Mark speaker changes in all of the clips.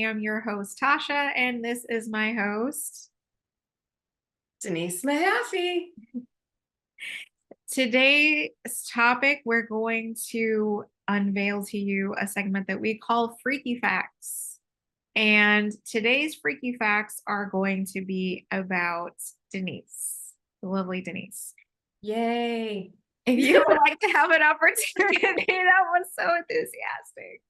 Speaker 1: am your host, Tasha, and this is my host,
Speaker 2: Denise Mahaffey.
Speaker 1: Today's topic, we're going to unveil to you a segment that we call Freaky Facts. And today's Freaky Facts are going to be about Denise, the lovely Denise.
Speaker 2: Yay.
Speaker 1: If you would like to have an opportunity, that was so enthusiastic.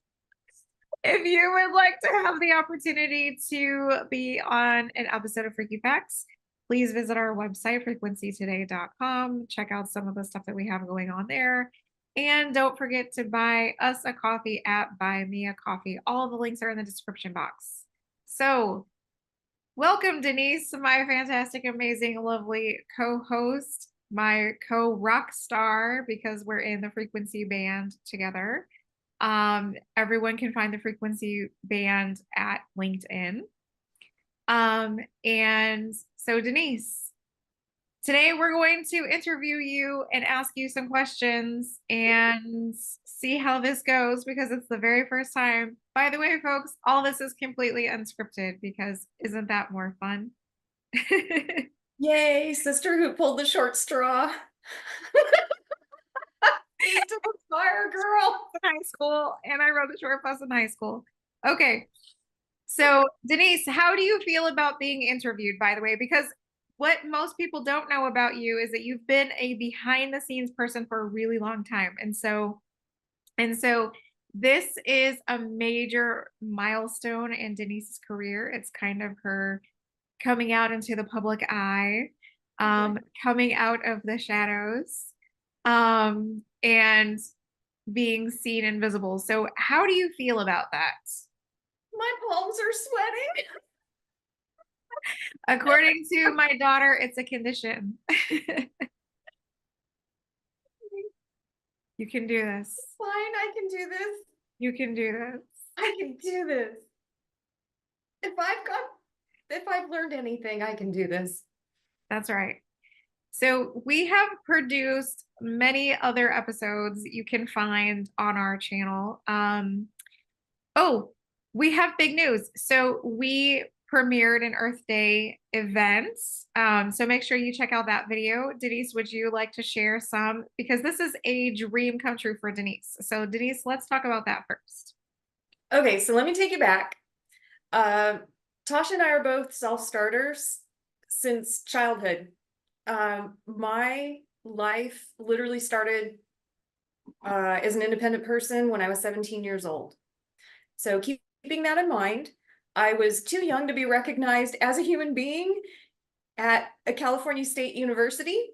Speaker 1: If you would like to have the opportunity to be on an episode of Freaky Facts, please visit our website, frequencytoday.com. Check out some of the stuff that we have going on there. And don't forget to buy us a coffee at Buy Me a Coffee. All the links are in the description box. So, welcome, Denise, my fantastic, amazing, lovely co-host, my co-rock star, because we're in the Frequency band together. Everyone can find the Frequency band at LinkedIn. And so Denise, today we're going to interview you and ask you some questions and see how this goes because it's the very first time. By the way, folks, all this is completely unscripted because isn't that more fun?
Speaker 2: Yay, sister who pulled the short straw. To the fire, girl.
Speaker 1: In high school, and I rode the short bus in high school. Okay. So, Denise, how do you feel about being interviewed, by the way? Because what most people don't know about you is that you've been a behind the scenes person for a really long time. And so this is a major milestone in Denise's career. It's kind of her coming out into the public eye, coming out of the shadows, and being seen and visible. So how do you feel about that?
Speaker 2: My palms are sweating.
Speaker 1: According to my daughter, it's a condition. You can do this.
Speaker 2: Fine, I can do this.
Speaker 1: You can do this.
Speaker 2: I can do this. If I've learned anything, I can do this.
Speaker 1: That's right. So we have produced many other episodes you can find on our channel. Oh, we have big news. So we premiered an Earth Day event. So make sure you check out that video. Denise, would you like to share some? Because this is a dream come true for Denise. So Denise, let's talk about that first.
Speaker 2: Okay, so let me take you back. Tasha and I are both self-starters since childhood. My life literally started as an independent person when I was 17 years old. So keeping that in mind, I was too young to be recognized as a human being at a California State University.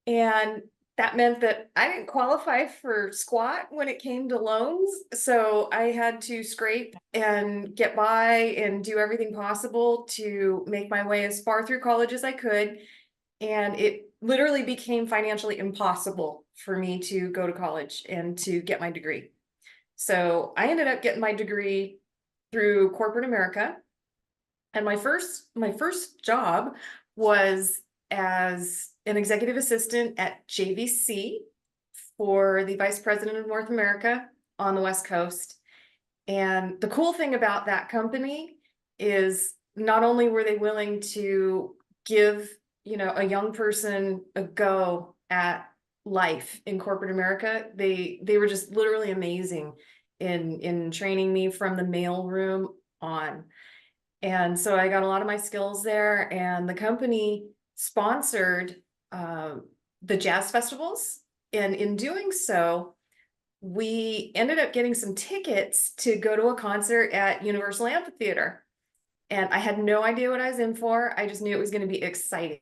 Speaker 2: And that meant that I didn't qualify for squat when it came to loans. So I had to scrape and get by and do everything possible to make my way as far through college as I could. And it literally became financially impossible for me to go to college and to get my degree. So I ended up getting my degree through corporate America. And my first job was as an executive assistant at JVC for the vice president of North America on the West Coast. And the cool thing about that company is not only were they willing to give, a young person a go at life in corporate America, they were just literally amazing in training me from the mailroom on. And so I got a lot of my skills there, and the company sponsored the jazz festivals. And in doing so, we ended up getting some tickets to go to a concert at Universal Amphitheater. And I had no idea what I was in for. I just knew it was going to be exciting.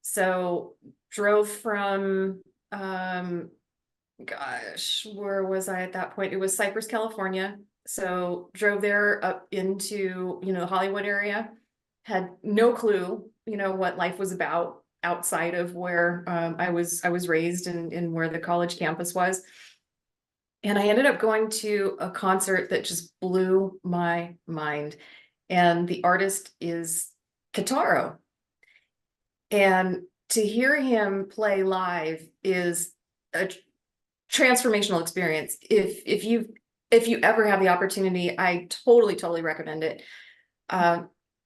Speaker 2: So drove from, where was I at that point? It was Cypress, California. So drove there up into, the Hollywood area, had no clue, what life was about outside of where I was raised and where the college campus was. And I ended up going to a concert that just blew my mind. And the artist is Kitaro. And to hear him play live is a transformational experience. If you've if you ever have the opportunity, I totally recommend it. Uh,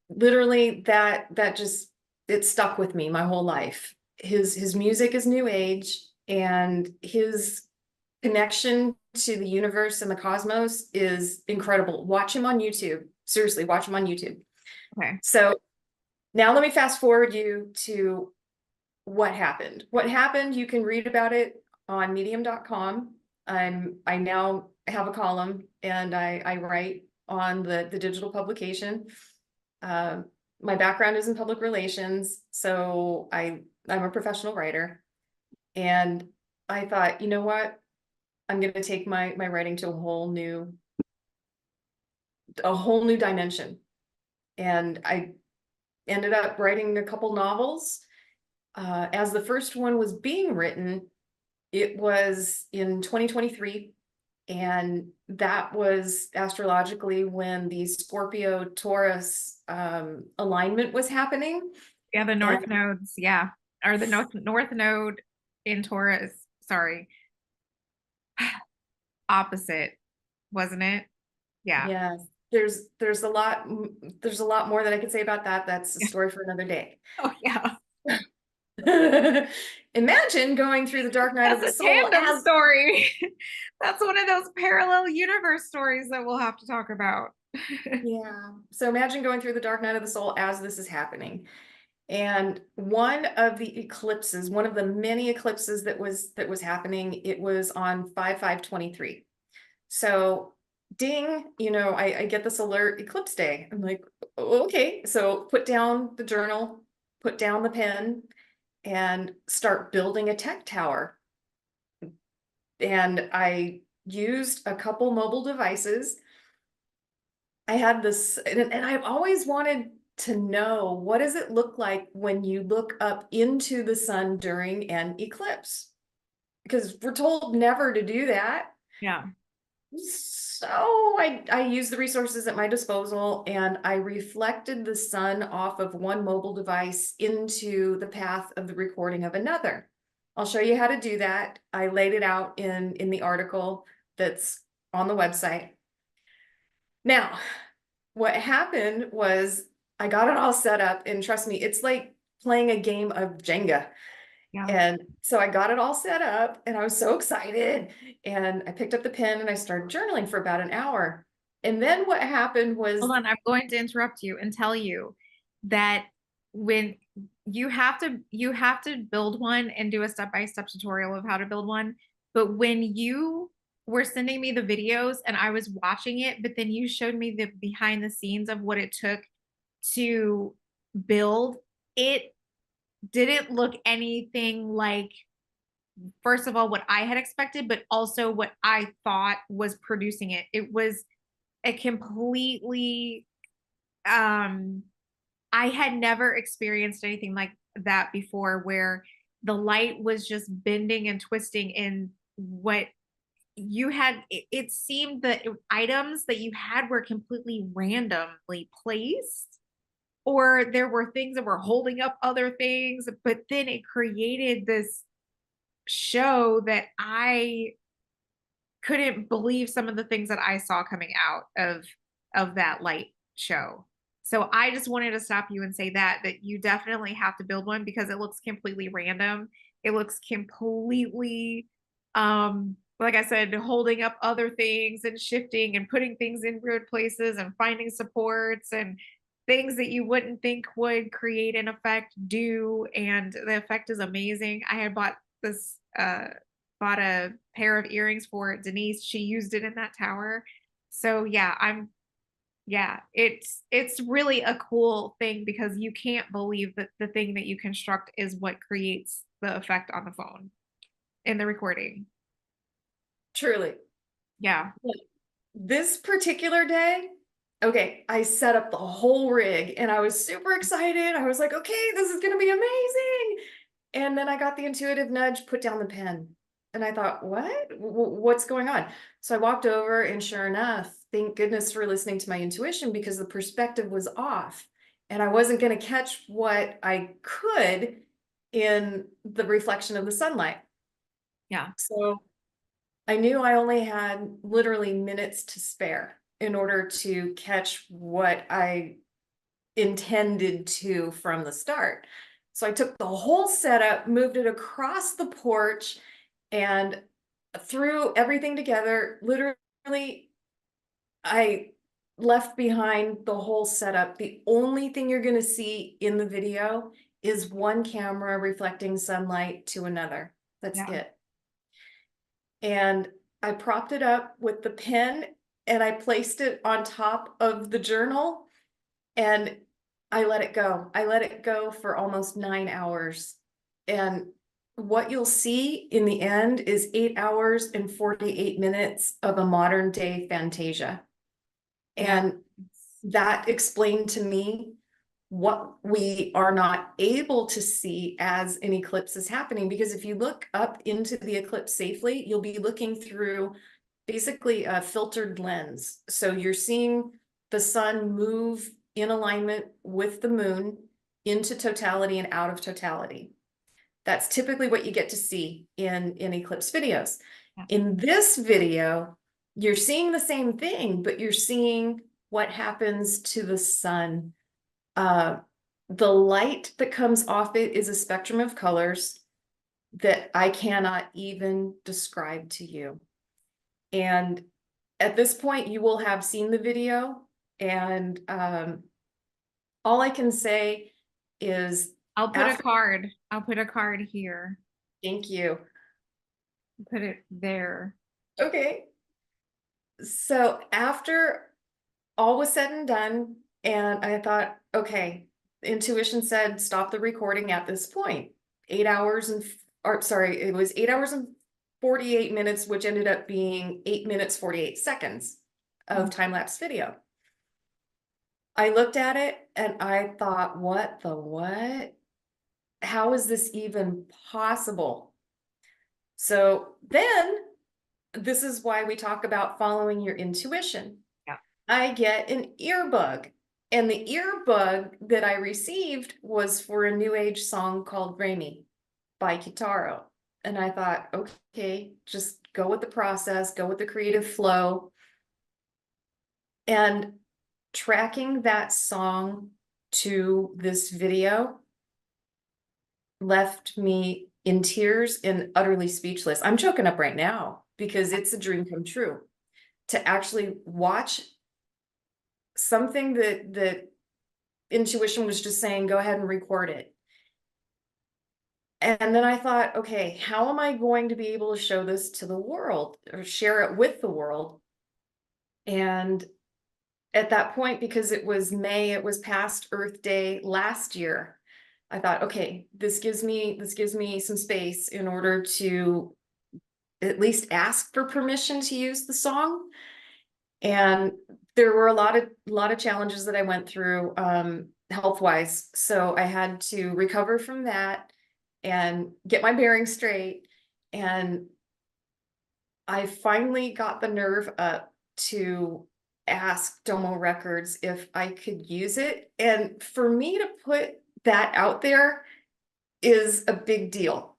Speaker 2: Literally that just, it stuck with me my whole life. His music is new age, and his connection to the universe and the cosmos is incredible. Watch him on YouTube. Seriously, watch him on YouTube.
Speaker 1: Okay.
Speaker 2: So now let me fast forward you to what happened. What happened, you can read about it on medium.com. I now have a column, and I write on the digital publication. Uh, my background is in public relations, so I'm a professional writer. And I thought, you know what? I'm going to take my writing to a whole new dimension. And I ended up writing a couple novels. As the first one was being written, it was in 2023. And that was astrologically when the Scorpio Taurus alignment was happening.
Speaker 1: Yeah, the
Speaker 2: And
Speaker 1: North nodes, yeah. Or the North node in Taurus. Sorry. Opposite, wasn't it? Yeah.
Speaker 2: yeah, there's a lot more that I could say about that. That's a story for another day.
Speaker 1: Oh yeah.
Speaker 2: Imagine going through the dark night of
Speaker 1: That's
Speaker 2: the
Speaker 1: a
Speaker 2: soul
Speaker 1: tandem
Speaker 2: as
Speaker 1: story. That's one of those parallel universe stories that we'll have to talk about.
Speaker 2: yeah. So imagine going through the dark night of the soul as this is happening. And one of the eclipses, one of the many eclipses that was happening, it was on 5/5/23. So ding, I get this alert, eclipse day. I'm like, okay. So put down the journal, put down the pen, and start building a tech tower. And I used a couple mobile devices. I had this, and I've always wanted to know, what does it look like when you look up into the sun during an eclipse? Because we're told never to do that.
Speaker 1: Yeah.
Speaker 2: So I used the resources at my disposal, and I reflected the sun off of one mobile device into the path of the recording of another. I'll show you how to do that. I laid it out in the article that's on the website. Now, what happened was I got it all set up, and trust me, it's like playing a game of Jenga.
Speaker 1: Yeah.
Speaker 2: And so I got it all set up, and I was so excited. And I picked up the pen and I started journaling for about an hour. And then what happened was,
Speaker 1: Hold on, I'm going to interrupt you and tell you that when you have to build one and do a step-by-step tutorial of how to build one. But when you were sending me the videos and I was watching it, but then you showed me the behind the scenes of what it took to build, it didn't look anything like, first of all, what I had expected, but also what I thought was producing it. It was a completely I had never experienced anything like that before, where the light was just bending and twisting in what you had. It seemed that items that you had were completely randomly placed, or there were things that were holding up other things, but then it created this show that I couldn't believe some of the things that I saw coming out of that light show. So I just wanted to stop you and say that you definitely have to build one, because it looks completely random. It looks completely like I said, holding up other things and shifting and putting things in weird places and finding supports and things that you wouldn't think would create an effect do, and the effect is amazing. I had this bought a pair of earrings for Denise. She used it in that tower. So yeah, it's really a cool thing, because you can't believe that the thing that you construct is what creates the effect on the phone in the recording.
Speaker 2: truly,
Speaker 1: Yeah.
Speaker 2: this particular day, okay, I set up the whole rig, and I was super excited. I was like, okay, this is going to be amazing. And then I got the intuitive nudge, put down the pen. And I thought, what? What's going on? So I walked over, and sure enough, thank goodness for listening to my intuition, because the perspective was off. And I wasn't going to catch what I could in the reflection of the sunlight.
Speaker 1: Yeah.
Speaker 2: So I knew I only had literally minutes to spare in order to catch what I intended to from the start. So I took the whole setup, moved it across the porch, and threw everything together. Literally, I left behind the whole setup. The only thing you're going to see in the video is one camera reflecting sunlight to another. That's
Speaker 1: Yeah.
Speaker 2: it. And I propped it up with the pen and I placed it on top of the journal and I let it go. I let it go for almost 9 hours. And what you'll see in the end is 8 hours and 48 minutes of a modern day Fantasia.
Speaker 1: Yeah.
Speaker 2: And that explained to me what we are not able to see as an eclipse is happening. Because if you look up into the eclipse safely, you'll be looking through basically a filtered lens. So you're seeing the sun move in alignment with the moon into totality and out of totality. That's typically what you get to see in eclipse videos.
Speaker 1: Yeah.
Speaker 2: In this video, you're seeing the same thing, but you're seeing what happens to the sun. The light that comes off it is a spectrum of colors that I cannot even describe to you. And at this point, you will have seen the video, and all I can say is
Speaker 1: I'll put a
Speaker 2: after,
Speaker 1: card. I'll put a card here.
Speaker 2: thank you.
Speaker 1: Put it there.
Speaker 2: Okay. So after all was said and done, and I thought, okay, intuition said stop the recording at this point. 8 hours and, or sorry, it was 8 hours and 48 minutes, which ended up being 8 minutes, 48 seconds of time-lapse video. I looked at it and I thought, what the what? How is this even possible? So then this is why we talk about following your intuition.
Speaker 1: Yeah.
Speaker 2: I get an earbug, and the earbug that I received was for a new age song called Grammy by Kitaro. And I thought, okay, just go with the process, go with the creative flow. And tracking that song to this video left me in tears and utterly speechless. I'm choking up right now because it's a dream come true to actually watch something that intuition was just saying, go ahead and record it. And then I thought, okay, how am I going to be able to show this to the world or share it with the world? And at that point, because it was May, it was past Earth Day last year, I thought, okay, this gives me some space in order to at least ask for permission to use the song. And there were a lot of challenges that I went through health wise. So I had to recover from that and get my bearings straight. And I finally got the nerve up to ask Domo Records if I could use it. And for me to put that out there is a big deal.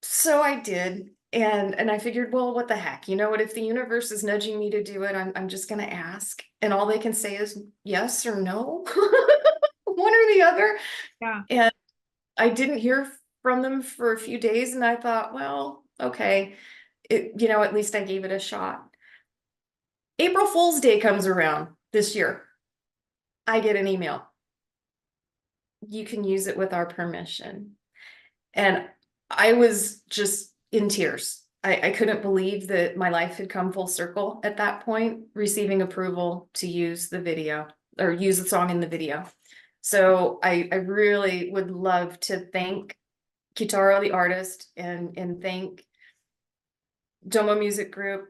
Speaker 2: So I did. And I figured, well, what the heck? You know what? If the universe is nudging me to do it, I'm just going to ask. And all they can say is yes or no, one or the other.
Speaker 1: Yeah.
Speaker 2: And I didn't hear from them for a few days. And I thought, well, okay, at least I gave it a shot. April Fool's Day comes around this year. I get an email. You can use it with our permission. And I was just in tears. I couldn't believe that my life had come full circle at that point, receiving approval to use the video or use the song in the video. So I really would love to thank Kitaro, the artist, and thank Domo Music Group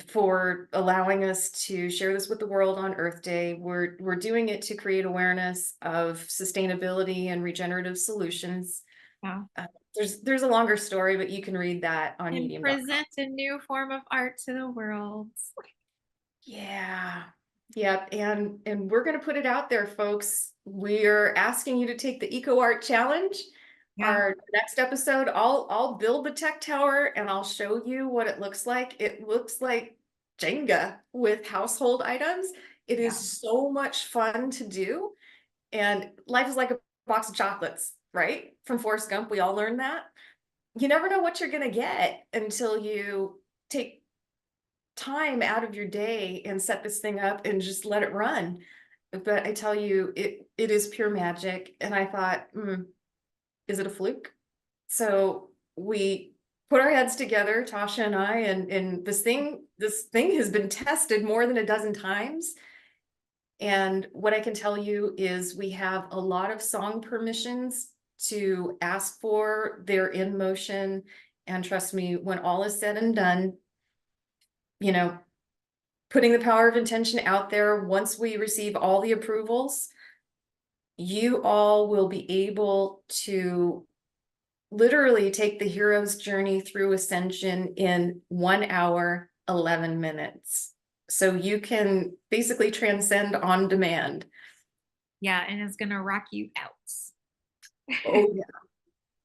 Speaker 2: for allowing us to share this with the world on Earth Day. We're doing it to create awareness of sustainability and regenerative solutions.
Speaker 1: Yeah.
Speaker 2: There's a longer story, but you can read that on
Speaker 1: And
Speaker 2: medium.com.
Speaker 1: present a new form of art to the world.
Speaker 2: Yeah. Yep. And we're going to put it out there, folks. We're asking you to take the Eco Art Challenge.
Speaker 1: Yeah.
Speaker 2: our next episode, I'll build the tech tower and I'll show you what it looks like. It looks like Jenga with household items. It
Speaker 1: Yeah.
Speaker 2: is so much fun to do. And life is like a box of chocolates, right? From Forrest Gump, we all learned that. You never know what you're gonna get until you take time out of your day and set this thing up and just let it run. But I tell you, it is pure magic. And I thought, is it a fluke? So we put our heads together, Tasha and I, and this thing has been tested more than a dozen times. And what I can tell you is we have a lot of song permissions to ask for. They're in motion. And trust me, when all is said and done, you know, putting the power of intention out there, once we receive all the approvals, you all will be able to literally take the hero's journey through ascension in 1 hour, 11 minutes. So you can basically transcend on demand.
Speaker 1: Yeah. And it's going to rock you out.
Speaker 2: Oh, yeah.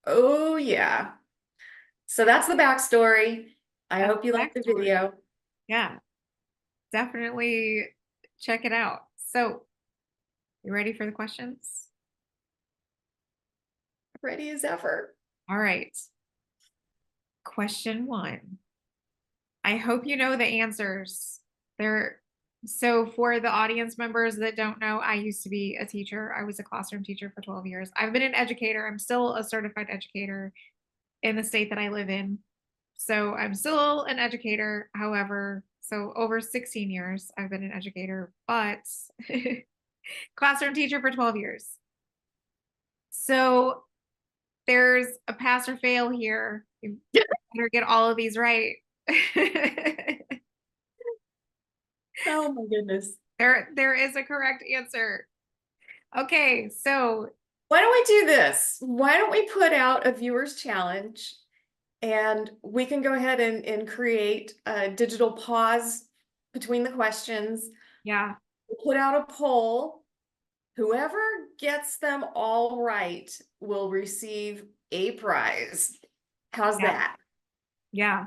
Speaker 2: Oh, yeah. So that's the backstory. I
Speaker 1: That's
Speaker 2: hope you
Speaker 1: the
Speaker 2: liked the
Speaker 1: backstory.
Speaker 2: video.
Speaker 1: Yeah. Definitely check it out. So, you ready for the questions?
Speaker 2: Ready as ever.
Speaker 1: All right. Question 1. I hope you know the answers. So for the audience members that don't know, I used to be a teacher. I was a classroom teacher for 12 years. I've been an educator. I'm still a certified educator in the state that I live in. So I'm still an educator. However, so over 16 years, I've been an educator, but classroom teacher for 12 years. So there's a pass or fail here. You better get all of these right.
Speaker 2: Oh my goodness.
Speaker 1: There is a correct answer. Okay, so
Speaker 2: Why don't we do this? Why don't we put out a viewer's challenge and we can go ahead and create a digital pause between the questions.
Speaker 1: yeah,
Speaker 2: We'll put out a poll. Whoever gets them all right will receive a prize. How's
Speaker 1: yeah,
Speaker 2: that?
Speaker 1: yeah.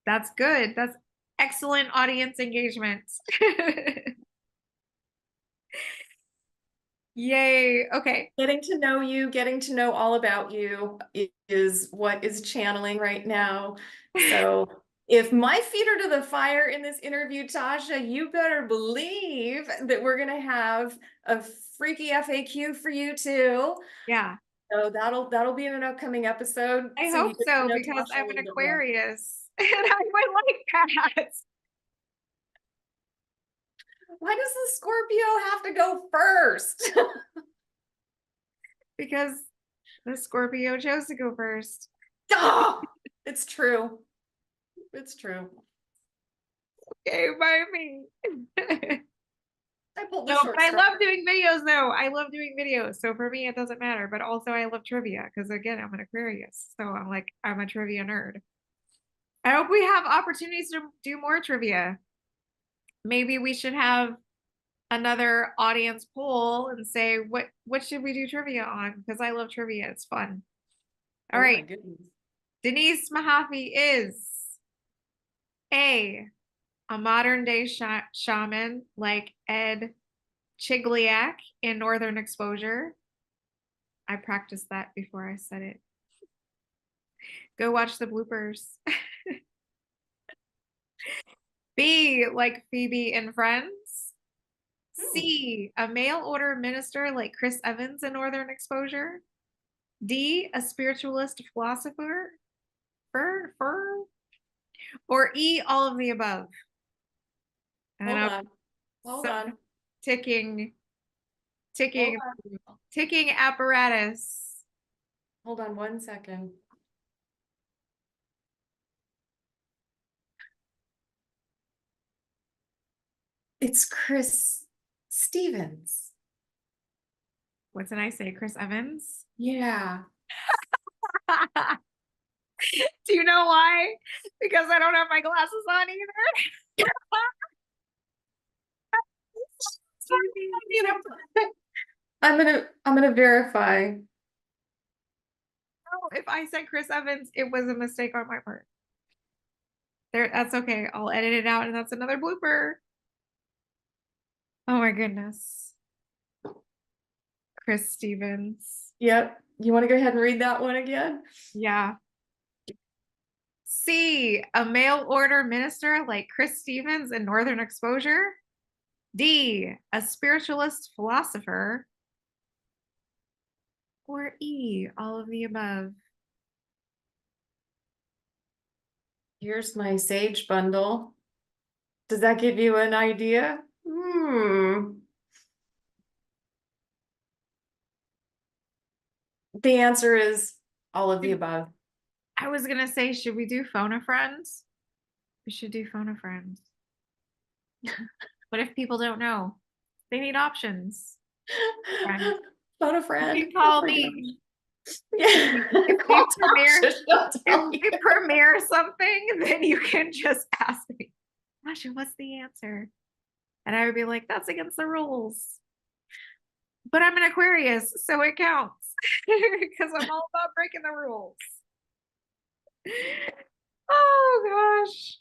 Speaker 1: That's good. That's excellent audience engagement. Yay. Okay.
Speaker 2: Getting to know you, getting to know all about you is what is channeling right now. So if my feet are to the fire in this interview, Tasha, you better believe that we're going to have a freaky FAQ for you too.
Speaker 1: Yeah.
Speaker 2: So that'll be in an upcoming episode.
Speaker 1: I
Speaker 2: So you
Speaker 1: hope
Speaker 2: get to
Speaker 1: so
Speaker 2: know
Speaker 1: because
Speaker 2: Tasha a
Speaker 1: I'm an
Speaker 2: little bit more.
Speaker 1: Aquarius and I would like that
Speaker 2: Why does the Scorpio have to go first?
Speaker 1: because the Scorpio chose to go first.
Speaker 2: Oh, it's true. It's true.
Speaker 1: Okay, by me.
Speaker 2: I pulled the
Speaker 1: No,
Speaker 2: short
Speaker 1: but I
Speaker 2: straw.
Speaker 1: love doing videos though. I love doing videos. So for me, it doesn't matter. But also I love trivia because again, I'm an Aquarius. So I'm a trivia nerd. I hope we have opportunities to do more trivia. Maybe we should have another audience poll and say what should we do trivia on? Because I love trivia. It's fun. All
Speaker 2: Oh my
Speaker 1: right.
Speaker 2: goodness.
Speaker 1: Denise Mahaffey is a modern day shaman like Ed Chigliak in Northern Exposure. I practiced that before I said it. Go watch the bloopers. B, like Phoebe and Friends. C, a mail order minister like Chris Evans in Northern Exposure. D, a spiritualist philosopher. Fur. Or E, all of the above. And then
Speaker 2: Hold
Speaker 1: I'm
Speaker 2: on. Hold
Speaker 1: some
Speaker 2: on.
Speaker 1: ticking,
Speaker 2: Hold
Speaker 1: ticking,
Speaker 2: on.
Speaker 1: ticking apparatus.
Speaker 2: Hold on 1 second. It's Chris Stevens.
Speaker 1: What did I say? Chris Evans?
Speaker 2: Yeah.
Speaker 1: Do you know why? Because I don't have my glasses on either.
Speaker 2: I'm gonna verify.
Speaker 1: if I said Chris Evans, it was a mistake on my part. There, that's okay. I'll edit it out, and that's another blooper. Oh my goodness. Chris Stevens.
Speaker 2: Yep. You want to go ahead and read that one again?
Speaker 1: Yeah. C, a mail order minister like Chris Stevens in Northern Exposure. D, a spiritualist philosopher. Or E, all of the above.
Speaker 2: Here's my sage bundle. Does that give you an idea? The answer is all of the above.
Speaker 1: I was gonna say, should we do phone a friend? We should do phone a friend. What if people don't know? They need options. Friend.
Speaker 2: Phone a
Speaker 1: You
Speaker 2: friend.
Speaker 1: can call me.
Speaker 2: Yeah.
Speaker 1: If we premiere,
Speaker 2: If
Speaker 1: if we premiere something, then you can just ask me, Tasha, what's the answer? And I would be like, that's against the rules. But I'm an Aquarius, so it counts because I'm all about breaking the rules. Oh gosh.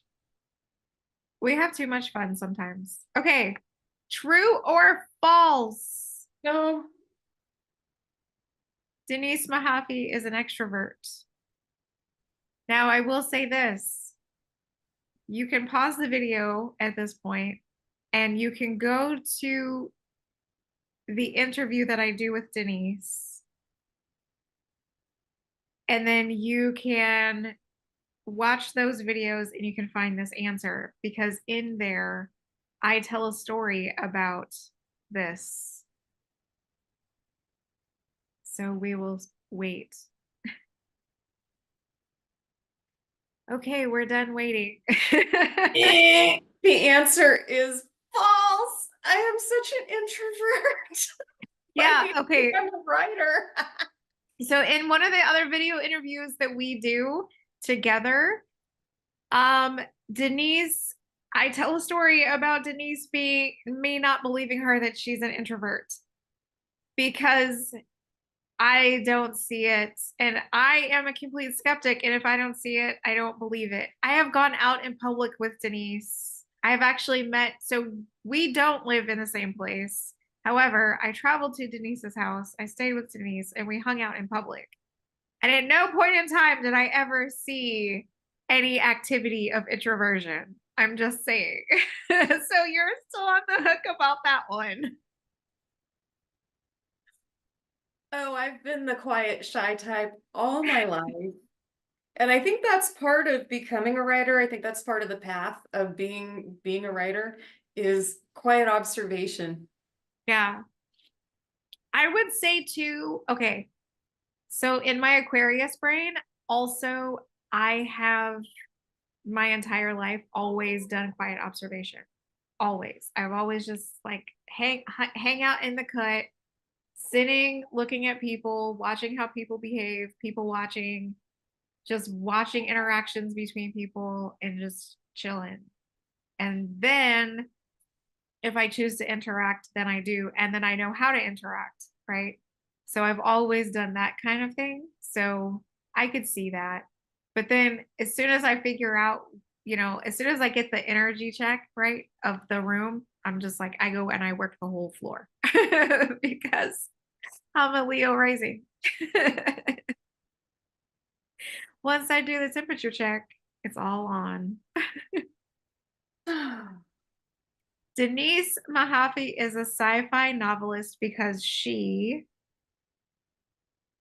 Speaker 1: We have too much fun sometimes. Okay. True or false?
Speaker 2: No.
Speaker 1: Denise Mahaffey is an extrovert. Now, I will say this. You can pause the video at this point and you can go to the interview that I do with Denise. And then you can watch those videos and you can find this answer because in there, I tell a story about this. So we will wait. Okay, we're done waiting.
Speaker 2: The answer is false. I am such an introvert.
Speaker 1: Yeah, okay.
Speaker 2: I'm a writer.
Speaker 1: So in one of the other video interviews that we do together, Denise, I tell a story about Denise being me not believing her that she's an introvert because I don't see it. And I am a complete skeptic. And if I don't see it, I don't believe it. I have gone out in public with Denise. I've actually met, so we don't live in the same place. However, I traveled to Denise's house. I stayed with Denise and we hung out in public. And at no point in time did I ever see any activity of introversion. I'm just saying. So you're still on the hook about that one.
Speaker 2: Oh, I've been the quiet, shy type all my life. And I think that's part of becoming a writer. I think that's part of the path of being a writer is quiet observation.
Speaker 1: Yeah. I would say too, okay. So in my Aquarius brain, also, I have my entire life always done quiet observation. Always. I've always just like hang out in the cut, sitting, looking at people, watching how people behave, people watching, just watching interactions between people and just chilling. And then if I choose to interact, then I do. And then I know how to interact, right? So I've always done that kind of thing. So I could see that. But then as soon as I figure out, as soon as I get the energy check, right, of the room, I'm just like, I go and I work the whole floor because I'm a Leo rising. Once I do the temperature check, it's all on. Denise Mahaffey is a sci-fi novelist because she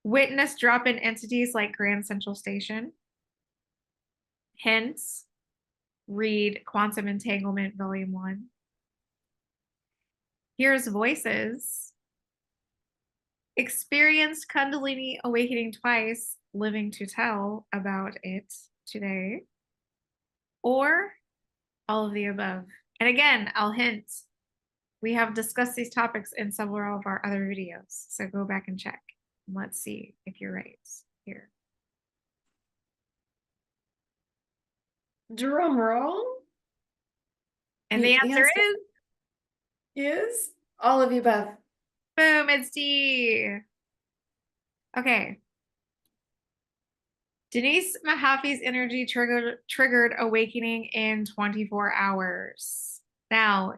Speaker 1: witnessed drop-in entities like Grand Central Station. Hence, read Quantum Entanglement Volume 1. Hears voices. Experienced Kundalini awakening twice, living to tell about it today. Or all of the above. And again, I'll hint, we have discussed these topics in several of our other videos. So go back and check. Let's see if you're right here.
Speaker 2: Drum roll.
Speaker 1: And the answer
Speaker 2: is all of the above.
Speaker 1: Boom, it's D. Okay. Denise Mahaffey's energy triggered awakening in 24 hours. Now,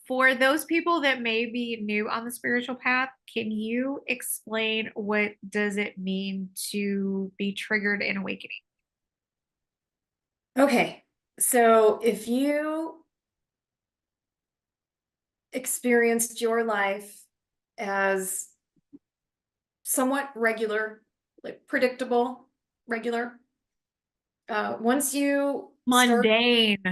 Speaker 1: for those people that may be new on the spiritual path, can you explain what does it mean to be triggered in awakening?
Speaker 2: Okay, so if you experienced your life as somewhat regular, like predictable, regular, once you start
Speaker 1: Mundane.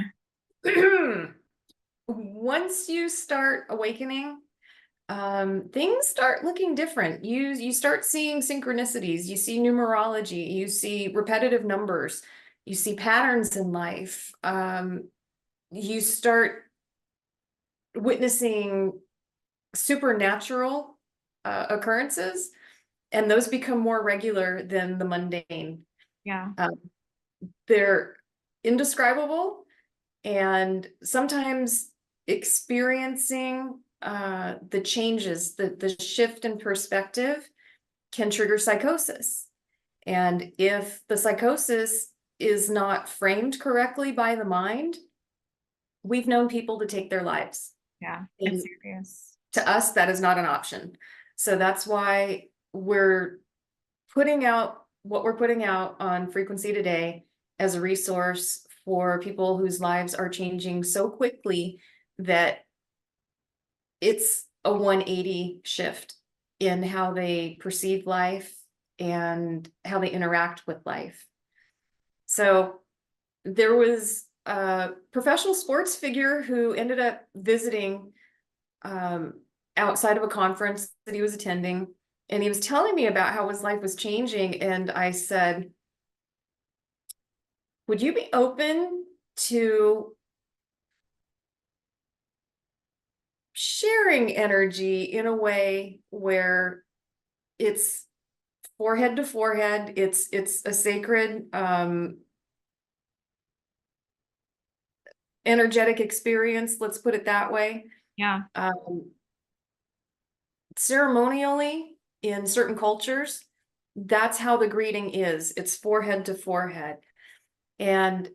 Speaker 2: once you start awakening, things start looking different. You start seeing synchronicities, you see numerology, you see repetitive numbers, you see patterns in life. You start witnessing supernatural occurrences, and those become more regular than the mundane.
Speaker 1: Yeah.
Speaker 2: They're indescribable, and sometimes experiencing the changes, the shift in perspective can trigger psychosis. And if the psychosis is not framed correctly by the mind, we've known people to take their lives.
Speaker 1: Yeah. It's
Speaker 2: And
Speaker 1: serious.
Speaker 2: to us, that is not an option. So that's why we're putting out what we're putting out on Frequency Today as a resource for people whose lives are changing so quickly that it's a 180 shift in how they perceive life and how they interact with life. So there was a professional sports figure who ended up visiting outside of a conference that he was attending, and he was telling me about how his life was changing. And I said, would you be open to sharing energy in a way where it's forehead to forehead, it's a sacred energetic experience, let's put it that way.
Speaker 1: Yeah.
Speaker 2: Ceremonially, in certain cultures, that's how the greeting is. It's forehead to forehead. And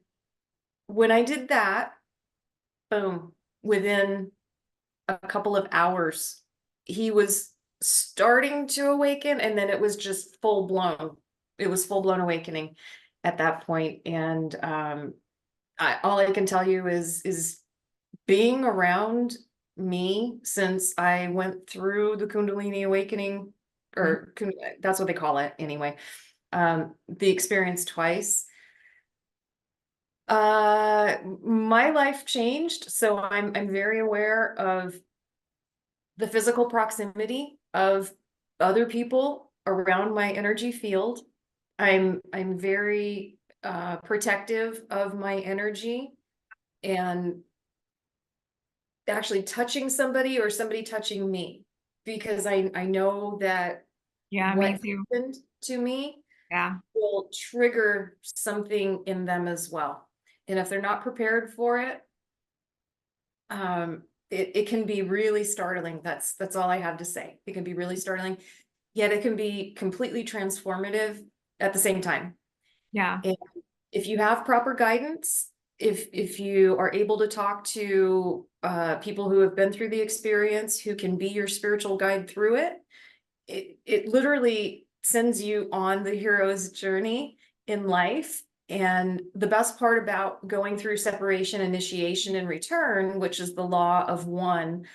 Speaker 2: when I did that, boom, within a couple of hours, he was starting to awaken, and then it was just full blown. It was full blown awakening at that point. And all I can tell you is being around me since I went through the Kundalini awakening, or that's what they call it anyway. The experience twice. My life changed, so I'm very aware of the physical proximity of other people around my energy field. I'm very protective of my energy, and actually touching somebody or somebody touching me, because I know that
Speaker 1: Yeah,
Speaker 2: what
Speaker 1: me too.
Speaker 2: happened to me
Speaker 1: Yeah.
Speaker 2: will trigger something in them as well. And if they're not prepared for it, it can be really startling. That's all I have to say. It can be really startling, yet it can be completely transformative at the same time.
Speaker 1: Yeah.
Speaker 2: And if you have proper guidance, if you are able to talk to people who have been through the experience, who can be your spiritual guide through it, it literally sends you on the hero's journey in life. And the best part about going through separation, initiation, and return, which is the law of one,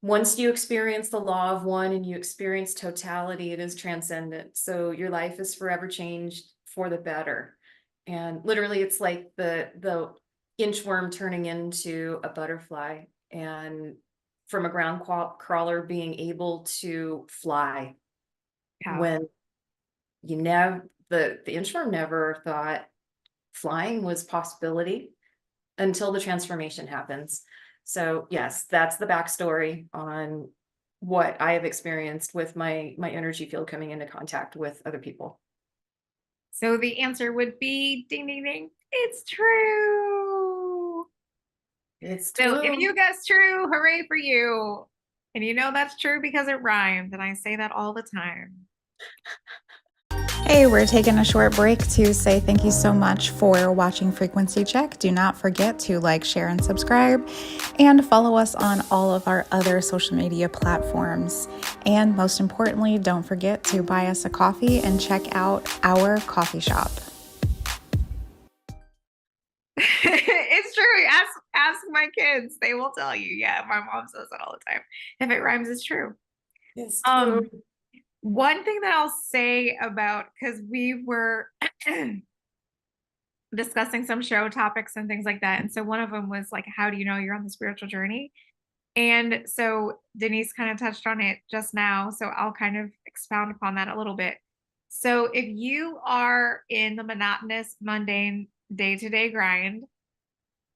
Speaker 2: once you experience the law of one and you experience totality, it is transcendent. So your life is forever changed for the better. And literally, it's like the inchworm turning into a butterfly, and from a ground crawler being able to fly,
Speaker 1: Yeah.
Speaker 2: when you never, the inchworm never thought flying was possibility until the transformation happens. So yes, that's the backstory on what I have experienced with my energy field coming into contact with other people.
Speaker 1: So the answer would be ding, ding, ding. It's true.
Speaker 2: It's
Speaker 1: So if
Speaker 2: true.
Speaker 1: you guess true, hooray for you. And you know that's true because it rhymed. And I say that all the time.
Speaker 3: Hey, we're taking a short break to say thank you so much for watching Frequency Check. Do not forget to like, share, and subscribe, and follow us on all of our other social media platforms. And most importantly, don't forget to buy us a coffee and check out our coffee shop.
Speaker 1: It's true. Ask my kids. They will tell you. Yeah, my mom says it all the time. If it rhymes, it's true.
Speaker 2: It's true.
Speaker 1: One thing that I'll say about, because we were discussing some show topics and things like that. And so one of them was like, how do you know you're on the spiritual journey? And so Denise kind of touched on it just now. So I'll kind of expound upon that a little bit. So if you are in the monotonous, mundane, day-to-day grind,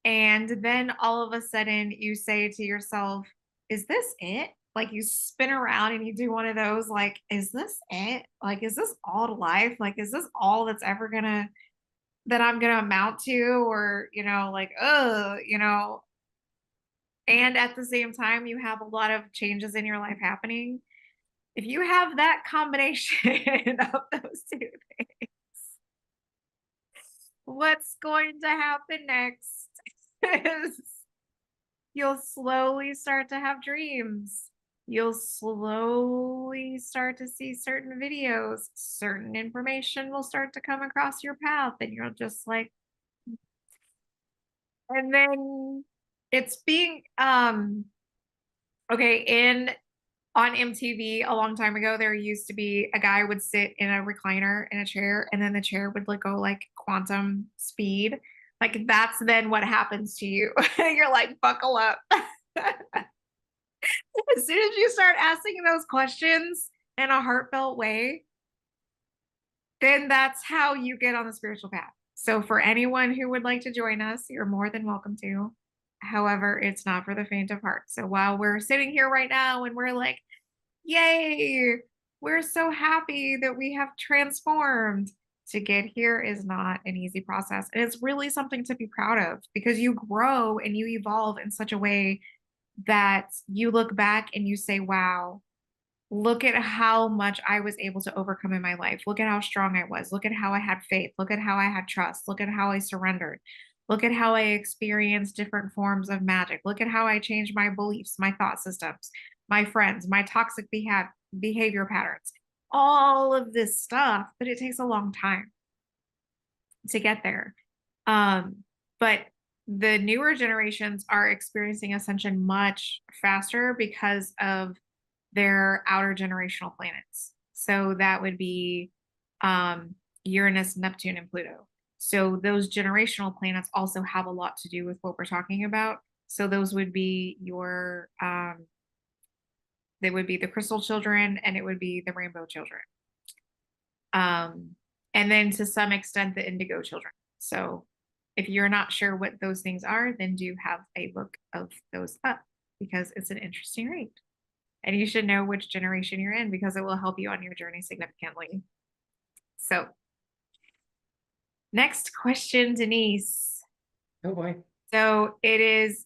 Speaker 1: and then all of a sudden you say to yourself, is this it? Like you spin around and you do one of those, like, is this it? Like, is this all to life? Like, is this all that's ever that I'm gonna amount to? Or, like, and at the same time, you have a lot of changes in your life happening. If you have that combination of those two things, what's going to happen next is you'll slowly start to have dreams. You'll slowly start to see certain videos, certain information will start to come across your path, and you're just like, and then it's being, okay, on MTV a long time ago, there used to be a guy would sit in a recliner in a chair, and then the chair would like go like quantum speed. Like that's then what happens to you. You're like, buckle up. As soon as you start asking those questions in a heartfelt way, then that's how you get on the spiritual path. So for anyone who would like to join us, you're more than welcome to. However, it's not for the faint of heart. So while we're sitting here right now and we're like, yay, we're so happy that we have transformed, to get here is not an easy process. And it's really something to be proud of, because you grow and you evolve in such a way that you look back and you say, wow, look at how much I was able to overcome in my life. Look at how strong I was. Look at how I had faith. Look at how I had trust. Look at how I surrendered. Look at how I experienced different forms of magic. Look at how I changed my beliefs, my thought systems, my friends, my toxic behavior patterns, all of this stuff. But it takes a long time to get there. But the newer generations are experiencing ascension much faster because of their outer generational planets. So that would be Uranus, Neptune, and Pluto. So those generational planets also have a lot to do with what we're talking about. So those would be they would be the crystal children, and it would be the rainbow children. And then to some extent, the indigo children. So if you're not sure what those things are, then do have a look of those up, because it's an interesting read. And you should know which generation you're in, because it will help you on your journey significantly. So next question, Denise.
Speaker 2: Oh boy.
Speaker 1: So it is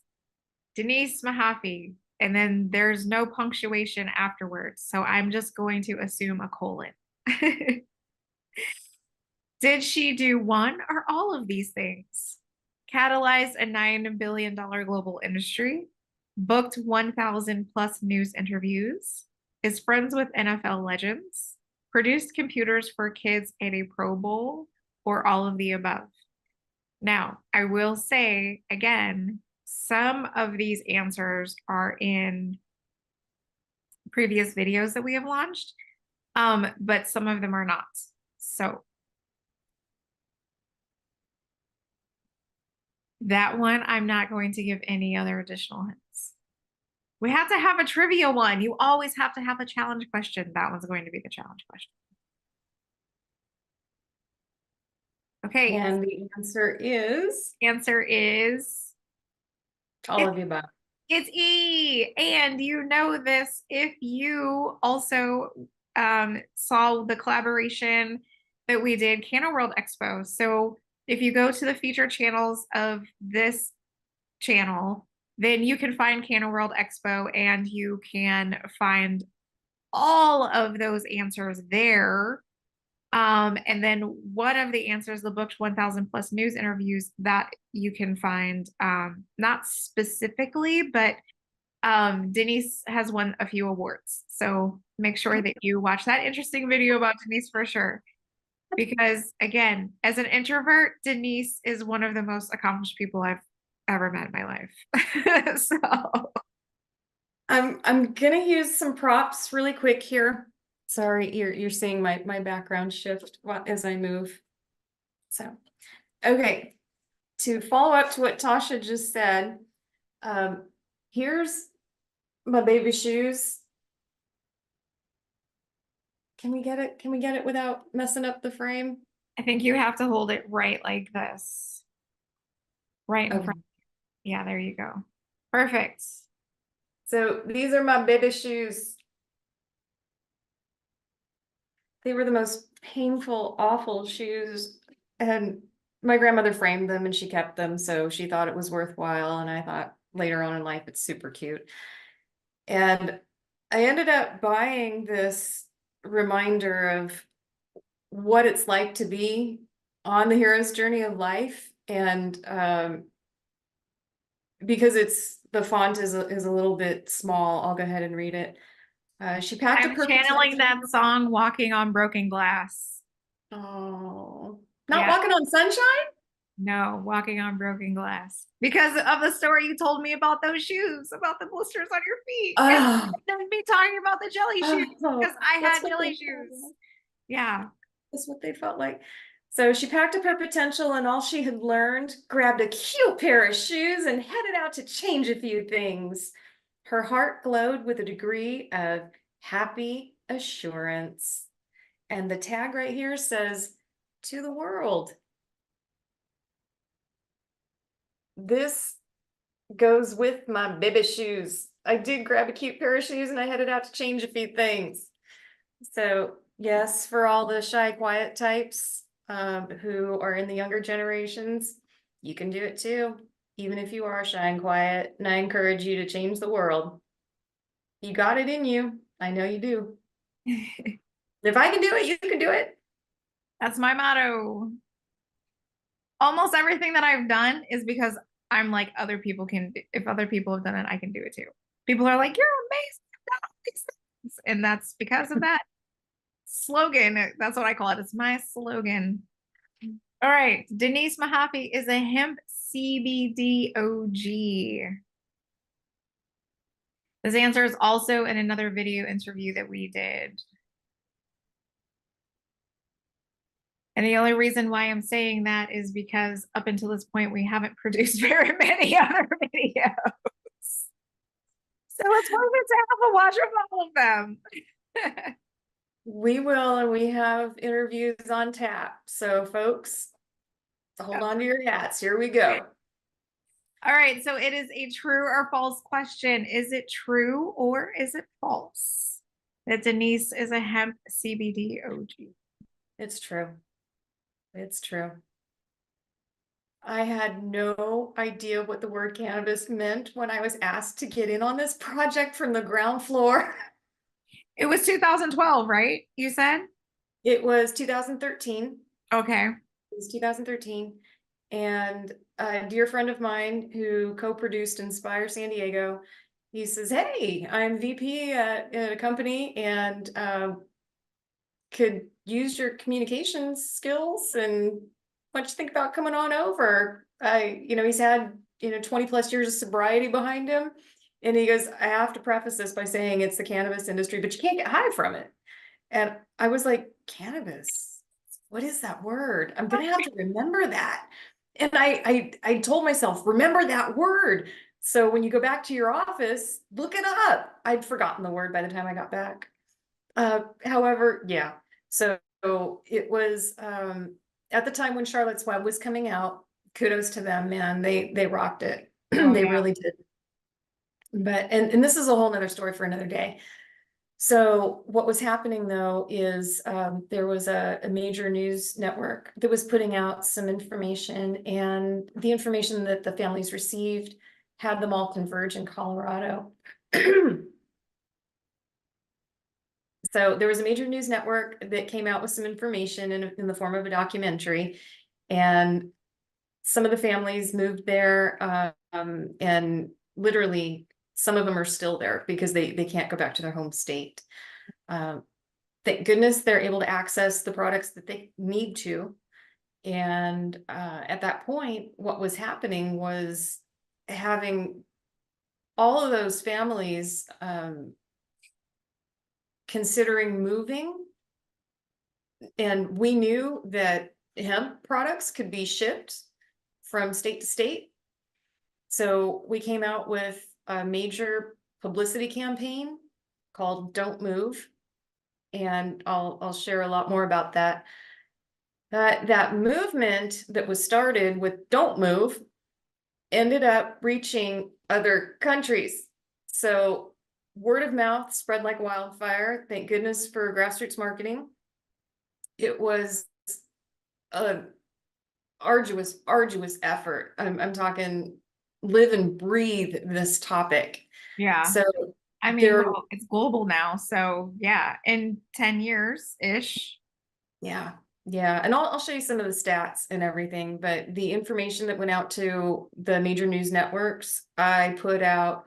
Speaker 1: Denise Mahaffey, and then there's no punctuation afterwards. So I'm just going to assume a colon. Did she do one or all of these things? Catalyze a $9 billion global industry, booked 1,000 plus news interviews, is friends with NFL legends, produced computers for kids at a Pro Bowl, or all of the above? Now, I will say again, some of these answers are in previous videos that we have launched, but some of them are not. So that one, I'm not going to give any other additional hints. We have to have a trivia one. You always have to have a challenge question. That one's going to be the challenge question. Okay.
Speaker 2: And the
Speaker 1: answer is
Speaker 2: all of the above.
Speaker 1: It's E. And you know this if you also saw the collaboration that we did, Cano World Expo. So if you go to the featured channels of this channel, then you can find Cano World Expo, and you can find all of those answers there. And then one of the answers, the book's 1000 plus news interviews that you can find, not specifically, but Denise has won a few awards. So make sure that you watch that interesting video about Denise for sure. Because again, as an introvert, Denise is one of the most accomplished people I've ever met in my life. So
Speaker 2: I'm gonna use some props really quick here. Sorry, you're seeing my background shift as I move. So, okay, to follow up to what Tasha just said, here's my baby shoes. Can we get it? Can we get it without messing up the frame?
Speaker 1: I think you have to hold it right like this. Right in
Speaker 2: Okay.
Speaker 1: front. Yeah, there you go. Perfect.
Speaker 2: So these are my baby shoes. They were the most painful, awful shoes. And my grandmother framed them and she kept them, so she thought it was worthwhile. And I thought later on in life, it's super cute. And I ended up buying this reminder of what it's like to be on the hero's journey of life. And because the font is a little bit small, I'll go ahead and read it. She packed
Speaker 1: I'm
Speaker 2: up her
Speaker 1: channeling that
Speaker 2: potential.
Speaker 1: song, Walking on Broken Glass.
Speaker 2: Oh, not
Speaker 1: Yeah.
Speaker 2: walking on sunshine?
Speaker 1: No, Walking on Broken Glass. Because of the story you told me about those shoes, about the blisters on your feet.
Speaker 2: Oh,
Speaker 1: And me talking about the jelly shoes because I
Speaker 2: that's
Speaker 1: had
Speaker 2: what
Speaker 1: jelly
Speaker 2: they felt
Speaker 1: shoes.
Speaker 2: like.
Speaker 1: Yeah.
Speaker 2: That's what they felt like. So she packed up her potential and all she had learned, grabbed a cute pair of shoes and headed out to change a few things. Her heart glowed with a degree of happy assurance. And the tag right here says, "To the world." This goes with my baby shoes. I did grab a cute pair of shoes and I headed out to change a few things. So yes, for all the shy, quiet types who are in the younger generations, you can do it too, even if you are shy and quiet. And I encourage you to change the world. You got it in you. I know you do. If I can do it, you can do it.
Speaker 1: That's my motto. Almost everything that I've done is because I'm like, other people can, if other people have done it, I can do it too. People are like, you're amazing. You've done all these things. And that's because of that slogan. That's what I call it. It's my slogan. All right. Denise Mahaffey is a hemp CBD OG. This answer is also in another video interview that we did. And the only reason why I'm saying that is because up until this point, we haven't produced very many other videos. So it's worth it to have a watch of all of them.
Speaker 2: We will, and we have interviews on tap. So folks, hold on to your hats. Here we go.
Speaker 1: All right, so it is a true or false question. Is it true or is it false that Denise is a hemp CBD OG?
Speaker 2: It's true. It's true. I had no idea what the word cannabis meant when I was asked to get in on this project from the ground floor.
Speaker 1: It was 2012, right? You said?
Speaker 2: It was 2013.
Speaker 1: Okay.
Speaker 2: It was 2013. And a dear friend of mine who co-produced Inspire San Diego, he says, "Hey, I'm VP at a company and could use your communications skills, and what you think about coming on over?" He's had 20 plus years of sobriety behind him, and he goes, "I have to preface this by saying it's the cannabis industry, but you can't get high from it." And I was like, "Cannabis, what is that word? I'm gonna have to remember that." And I told myself, remember that word. So when you go back to your office, look it up. I'd forgotten the word by the time I got back. However, yeah. So it was at the time when Charlotte's Web was coming out. Kudos to them, man. They rocked it.
Speaker 1: Oh,
Speaker 2: They
Speaker 1: yeah.
Speaker 2: really did. But and this is a whole nother story for another day. So what was happening though is there was a major news network that was putting out some information, and the information that the families received had them all converge in Colorado. So there was a major news network that came out with some information in the form of a documentary, and some of the families moved there, and literally some of them are still there because they can't go back to their home state. Thank goodness they're able to access the products that they need to. And at that point, what was happening was having all of those families considering moving. And we knew that hemp products could be shipped from state to state. So we came out with a major publicity campaign called Don't Move. And I'll share a lot more about that. That movement that was started with Don't Move ended up reaching other countries. So word of mouth spread like wildfire. Thank goodness for grassroots marketing. It was a arduous effort. I'm talking live and breathe this topic.
Speaker 1: Yeah.
Speaker 2: So
Speaker 1: I mean,
Speaker 2: there,
Speaker 1: well, it's global now. So yeah, in 10 years-ish.
Speaker 2: yeah. Yeah, and I'll show you some of the stats and everything, but the information that went out to the major news networks, I put out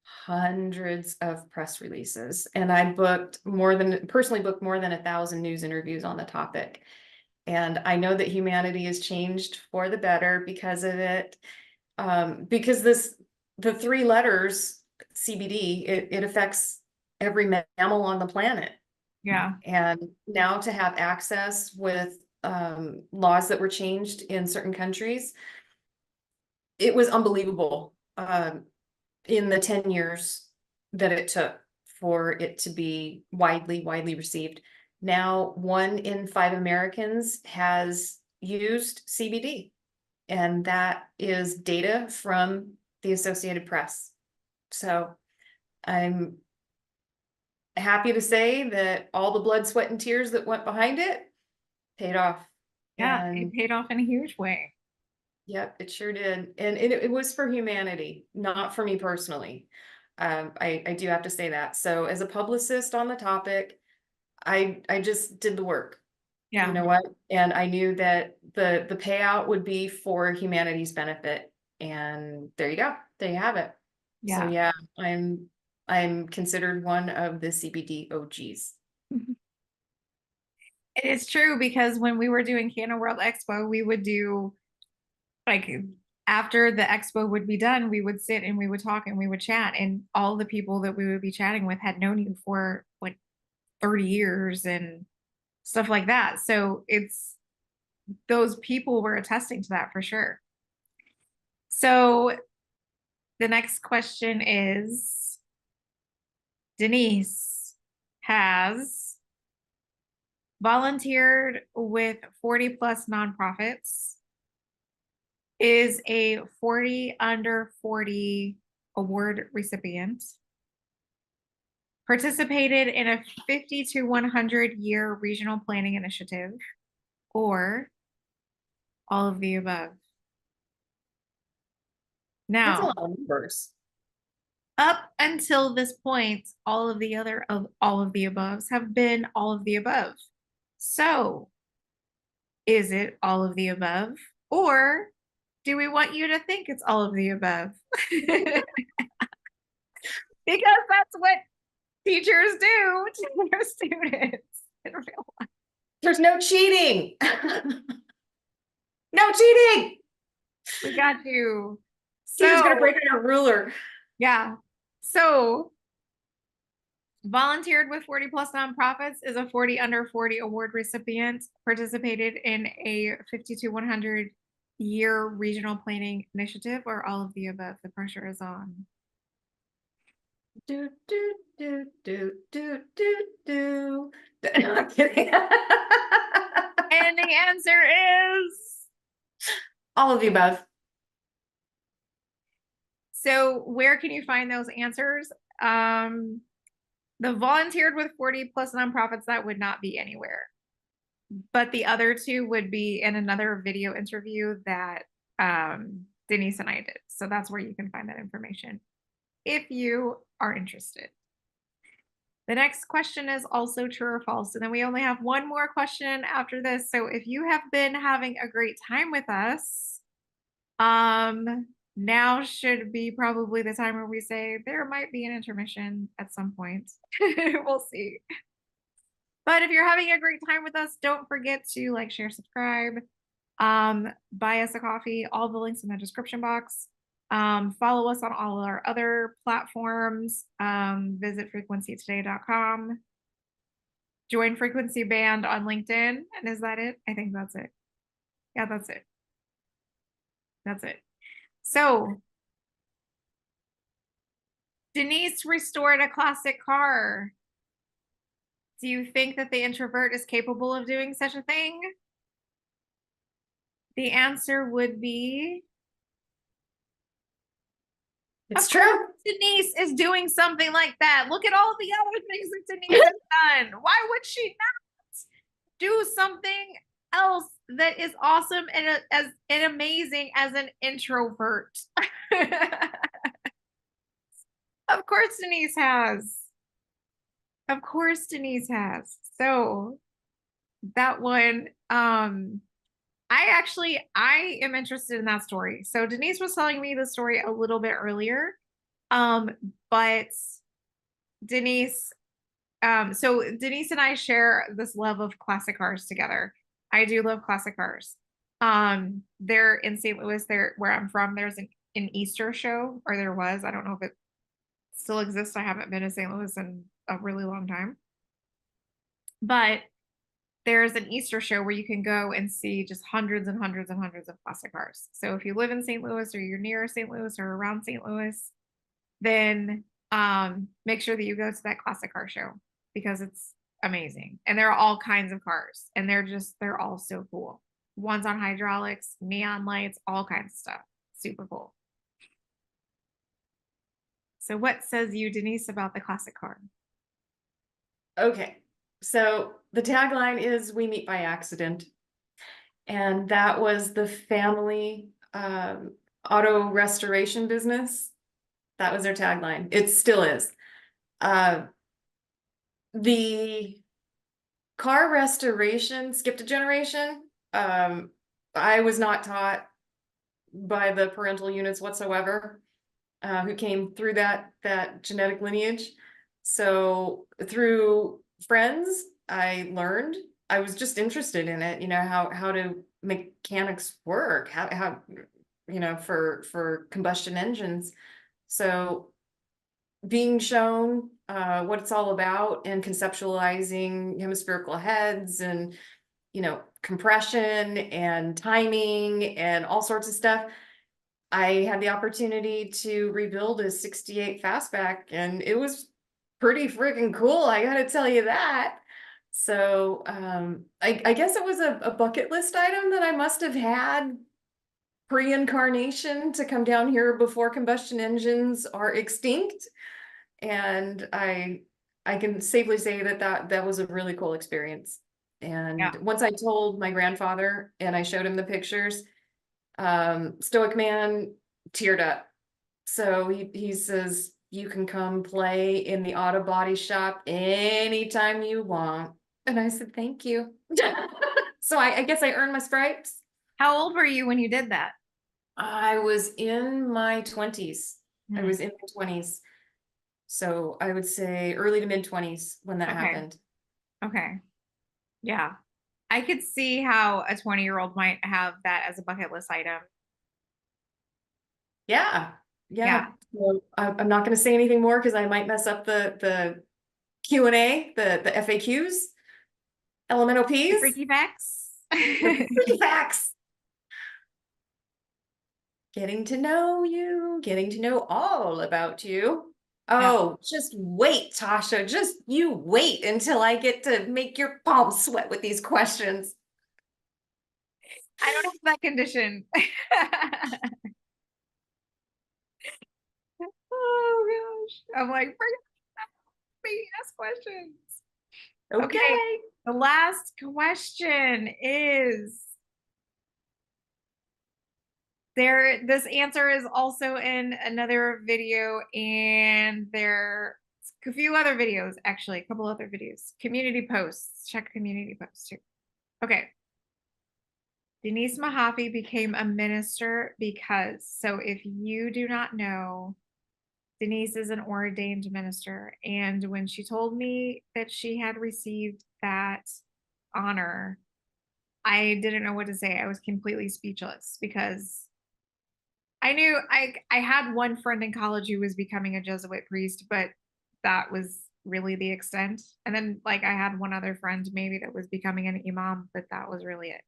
Speaker 2: hundreds of press releases, and I personally booked more than 1,000 news interviews on the topic. And I know that humanity has changed for the better because of it. Because the 3 letters CBD, it affects every mammal on the planet.
Speaker 1: Yeah.
Speaker 2: And now to have access with laws that were changed in certain countries, it was unbelievable in the 10 years that it took for it to be widely received. Now 1 in 5 Americans has used CBD, and that is data from the Associated Press. So I'm happy to say that all the blood, sweat, and tears that went behind it paid off.
Speaker 1: Yeah,
Speaker 2: And
Speaker 1: it paid off in a huge way.
Speaker 2: yep, it sure did. And it was for humanity, not for me personally. I do have to say that. So as a publicist on the topic, I just did the work.
Speaker 1: Yeah.
Speaker 2: You know what? And I knew that the payout would be for humanity's benefit. And there you go. There you have it. So
Speaker 1: Yeah.
Speaker 2: yeah, I'm considered one of the CBD OGs.
Speaker 1: It is true because when we were doing Canna World Expo, we would do like after the expo would be done, we would sit and we would talk and we would chat. And all the people that we would be chatting with had known you for like 30 years and stuff like that. So it's those people were attesting to that for sure. So the next question is Denise has volunteered with 40 plus nonprofits, is a 40 under 40 award recipient, participated in a 50 to 100 year regional planning initiative, or all of the above.
Speaker 2: That's a
Speaker 1: Now,
Speaker 2: lot of numbers.
Speaker 1: up until this point, all of the aboves have been all of the above. So, is it all of the above, or do we want you to think it's all of the above? Because that's what teachers do to their students in real life.
Speaker 2: There's no cheating. No cheating.
Speaker 1: We got you.
Speaker 2: Teacher's
Speaker 1: So,
Speaker 2: gonna break out a ruler.
Speaker 1: yeah. So, volunteered with 40 plus nonprofits, is a 40 under 40 award recipient, participated in a 50 to 100 year regional planning initiative, or all of the above. The pressure is on.
Speaker 2: Do do do do do do do. I'm kidding.
Speaker 1: And the answer is
Speaker 2: All of the above.
Speaker 1: so where can you find those answers? The volunteered with 40 plus nonprofits, that would not be anywhere. But the other 2 would be in another video interview that Denise and I did. So that's where you can find that information if you are interested. The next question is also true or false. And then we only have one more question after this. So if you have been having a great time with us, now should be probably the time where we say there might be an intermission at some point. We'll see. But if you're having a great time with us, don't forget to like, share, subscribe, buy us a coffee, all the links in the description box. Follow us on all our other platforms. Visit frequencytoday.com. Join Frequency Band on LinkedIn. And is that it? I think that's it. Yeah, that's it. That's it. So Denise restored a classic car. Do you think that the introvert is capable of doing such a thing? The answer would be
Speaker 2: It's true.
Speaker 1: Denise is doing something like that. Look at all the other things that Denise has done. Why would she not do something else that is awesome and as amazing as an introvert? Of course Denise has. Of course Denise has. So that one, I am interested in that story. So Denise was telling me the story a little bit earlier. But Denise, so Denise and I share this love of classic cars together. I do love classic cars. There in St. Louis, there where I'm from, there's an Easter show, or there was. I don't know if it still exists. I haven't been to St. Louis in a really long time. But there's an Easter show where you can go and see just hundreds and hundreds and hundreds of classic cars. So if you live in St. Louis or you're near St. Louis or around St. Louis, then make sure that you go to that classic car show because it's amazing. And there are all kinds of cars and they're all so cool. Ones on hydraulics, neon lights, all kinds of stuff. Super cool. So what says you, Denise, about the classic car?
Speaker 2: Okay. So the tagline is "We meet by accident." And that was the family auto restoration business. That was their tagline. It still is. The car restoration skipped a generation. I was not taught by the parental units whatsoever, who came through that genetic lineage. So through friends, I learned. I was just interested in it, how do mechanics work, how for combustion engines. So being shown what it's all about and conceptualizing hemispherical heads and compression and timing and all sorts of stuff. I had the opportunity to rebuild a 68 fastback and it was pretty freaking cool, I gotta tell you that. So I guess it was a bucket list item that I must have had pre-incarnation to come down here before combustion engines are extinct. And I can safely say that was a really cool experience. And
Speaker 1: Yeah.
Speaker 2: once I told my grandfather and I showed him the pictures, Stoic Man teared up. So he says, "You can come play in the auto body shop anytime you want." And I said, "Thank you." So I guess I earned my stripes.
Speaker 1: How old were you when you did that?
Speaker 2: I was in my 20s. I was in my 20s. So I would say early to mid 20s when that happened.
Speaker 1: Okay. Yeah. I could see how a 20-year-old might have that as a bucket list item.
Speaker 2: Yeah.
Speaker 1: Yeah.
Speaker 2: Well, I'm not going to say anything more because I might mess up the Q&A, the FAQs, LMNOPs.
Speaker 1: Freaky facts.
Speaker 2: The freaky facts. Getting to know you, getting to know all about you. Oh, just wait, Tasha. Just you wait until I get to make your palms sweat with these questions.
Speaker 1: I don't have that condition. Oh gosh. I'm like, me ask questions.
Speaker 2: Okay.
Speaker 1: The last question is this answer is also in another video and a few other videos, actually, a couple other videos, community posts, check community posts too. Okay. Denise Mahaffey became a minister because, so if you do not know, Denise is an ordained minister. And when she told me that she had received that honor, I didn't know what to say. I was completely speechless because I knew I had one friend in college who was becoming a Jesuit priest, but that was really the extent. And then like I had one other friend maybe that was becoming an imam, but that was really it.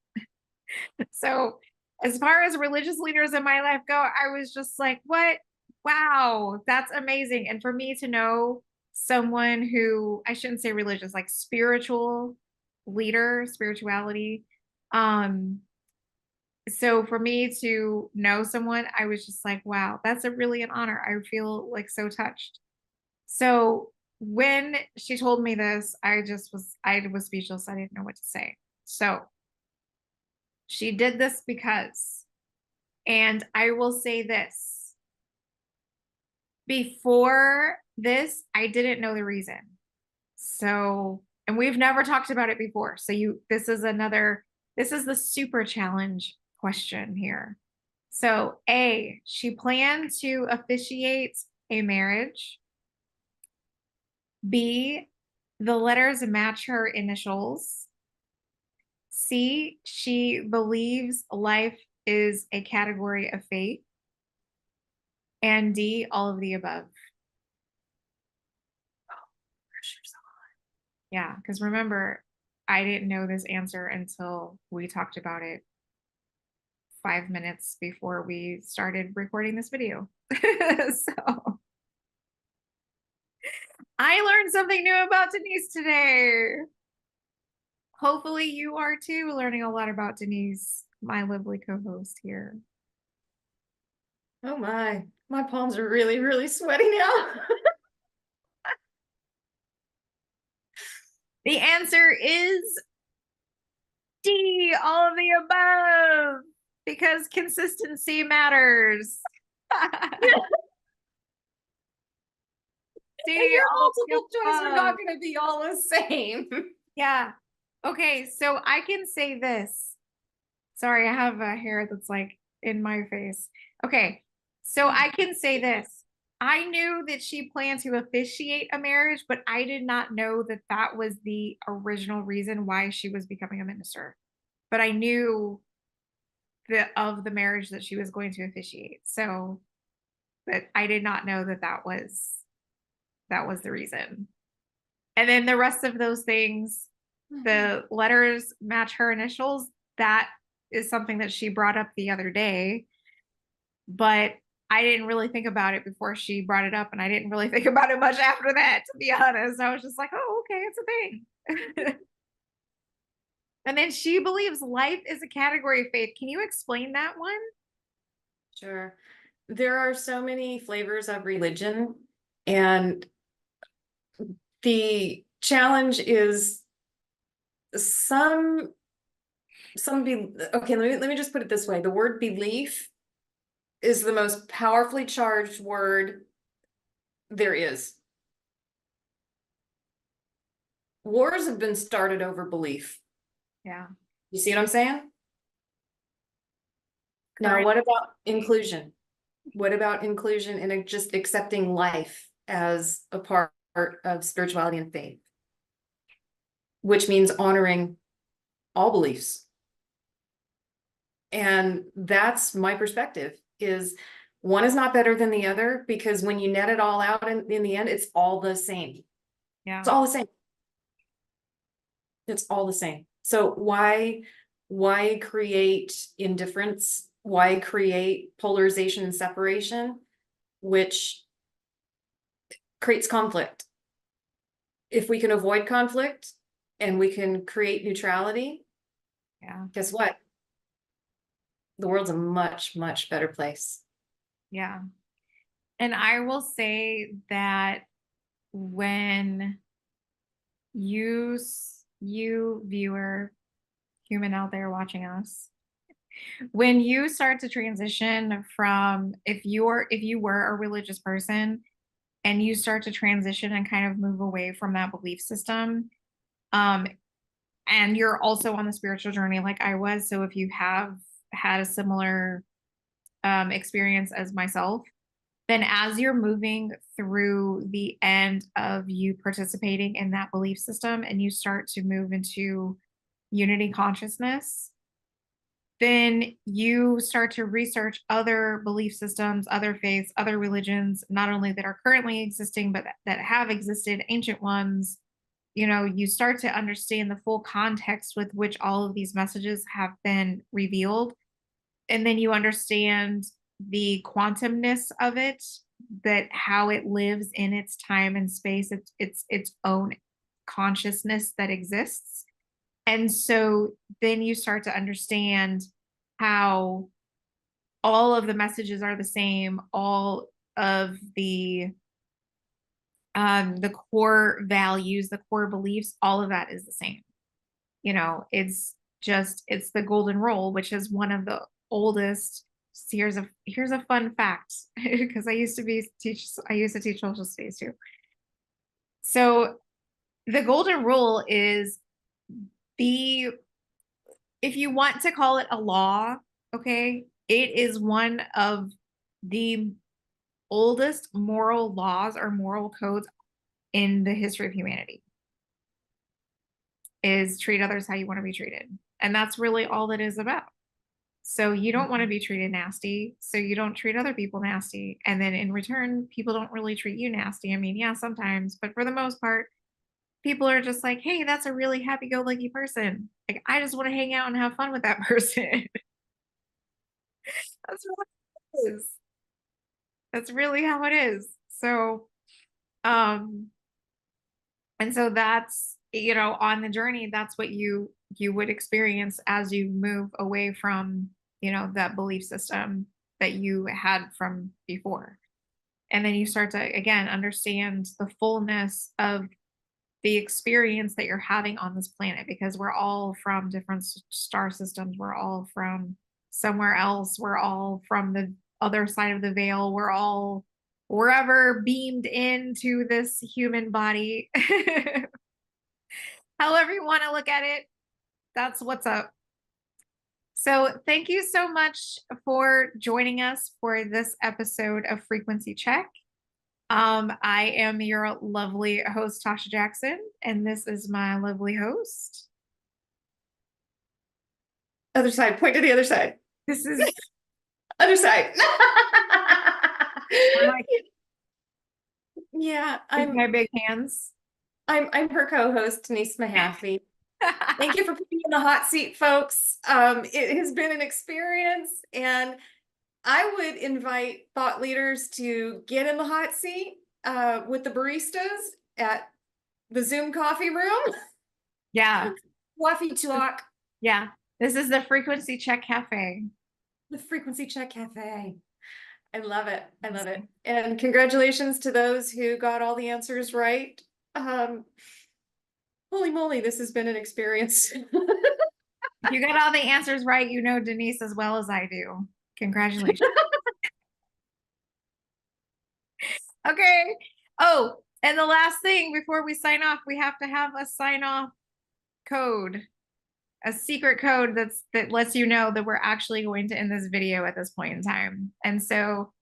Speaker 1: So as far as religious leaders in my life go, I was just like, what? Wow, that's amazing. And for me to know someone who, I shouldn't say religious, like spiritual leader, spirituality. So for me to know someone, I was just like, wow, that's a really an honor. I feel like so touched. So when she told me this, I was speechless. I didn't know what to say. So she did this because, and I will say this, before this, I didn't know the reason. So, and we've never talked about it before. So this is the super challenge question here. So A, she planned to officiate a marriage. B, the letters match her initials. C, she believes life is a category of fate. And D, all of the above. Yeah, because remember, I didn't know this answer until we talked about it 5 minutes before we started recording this video. So I learned something new about Denise today. Hopefully you are too, learning a lot about Denise, my lovely co-host here.
Speaker 2: Oh my palms are really, really sweaty now.
Speaker 1: The answer is D, all of the above, because consistency matters.
Speaker 2: And your multiple choice are not going to be all the same.
Speaker 1: Yeah. Okay, so I can say this. Sorry, I have a hair that's like in my face. Okay, so I can say this. I knew that she planned to officiate a marriage, but I did not know that that was the original reason why she was becoming a minister. But I knew of the marriage that she was going to officiate. So, but I did not know that that was the reason. And then the rest of those things, the letters match her initials. That is something that she brought up the other day, but I didn't really think about it before she brought it up, and I didn't really think about it much after that, to be honest. I was just like, oh, okay, it's a thing. And then she believes life is a category of faith. Can you explain that one?
Speaker 2: Sure. There are so many flavors of religion, and the challenge is okay, let me just put it this way. The word belief is the most powerfully charged word there is. Wars have been started over belief.
Speaker 1: Yeah.
Speaker 2: You see what I'm saying? Now, what about inclusion? What about inclusion and just accepting life as a part of spirituality and faith? Which means honoring all beliefs. And that's my perspective, is one is not better than the other, because when you net it all out in the end, it's all the same.
Speaker 1: Yeah.
Speaker 2: It's all the same. It's all the same. So why create indifference? Why create polarization and separation, which creates conflict? If we can avoid conflict and we can create neutrality,
Speaker 1: Yeah.
Speaker 2: guess what? The world's a much, much better place.
Speaker 1: Yeah. And I will say that when you viewer, human out there watching us, when you start to transition from, if you were a religious person and you start to transition and kind of move away from that belief system. And you're also on the spiritual journey like I was. So if you have had a similar experience as myself, then as you're moving through the end of you participating in that belief system and you start to move into unity consciousness, then you start to research other belief systems, other faiths, other religions, not only that are currently existing, but that have existed, ancient ones. You know, you start to understand the full context with which all of these messages have been revealed. And then you understand the quantumness of it, that how it lives in its time and space, its own consciousness that exists. And so then you start to understand how all of the messages are the same, all of the core values, the core beliefs, all of that is the same. You know, it's the golden rule, which is one of the oldest. Here's a fun fact, because I used to teach social studies too. So the golden rule is if you want to call it a law, okay, it is one of the oldest moral laws or moral codes in the history of humanity, is treat others how you want to be treated. And that's really all it is about. So you don't want to be treated nasty, so you don't treat other people nasty. And then in return, people don't really treat you nasty. I mean, yeah, sometimes, but for the most part, people are just like, hey, that's a really happy-go-lucky person. Like, I just want to hang out and have fun with that person. That's what it is. That's really how it is. So, and so that's, you know, on the journey, that's what you would experience as you move away from, you know, that belief system that you had from before. And then you start to, again, understand the fullness of the experience that you're having on this planet, because we're all from different star systems. We're all from somewhere else. We're all from the other side of the veil. We're all wherever beamed into this human body. However you want to look at it, that's what's up. So thank you so much for joining us for this episode of Frequency Check. I am your lovely host, Tasha Jackson, and this is my lovely host.
Speaker 2: Other side, point to the other side.
Speaker 1: This is
Speaker 2: other side.
Speaker 1: like,
Speaker 2: yeah,
Speaker 1: my big hands.
Speaker 2: I'm her co-host, Denise Mahaffey. Thank you for putting me in the hot seat, folks. It has been an experience, and I would invite thought leaders to get in the hot seat with the baristas at the Zoom coffee room.
Speaker 1: Yeah.
Speaker 2: Coffee talk.
Speaker 1: Yeah. This is the Frequency Check Cafe.
Speaker 2: The Frequency Check Cafe. I love it. I love it. And congratulations to those who got all the answers right. Holy moly, this has been an experience.
Speaker 1: If you got all the answers right, you know Denise as well as I do. Congratulations. Okay. Oh, and the last thing before we sign off, we have to have a sign off code, a secret code that lets you know that we're actually going to end this video at this point in time. And so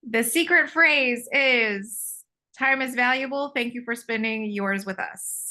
Speaker 1: the secret phrase is, time is valuable. Thank you for spending yours with us.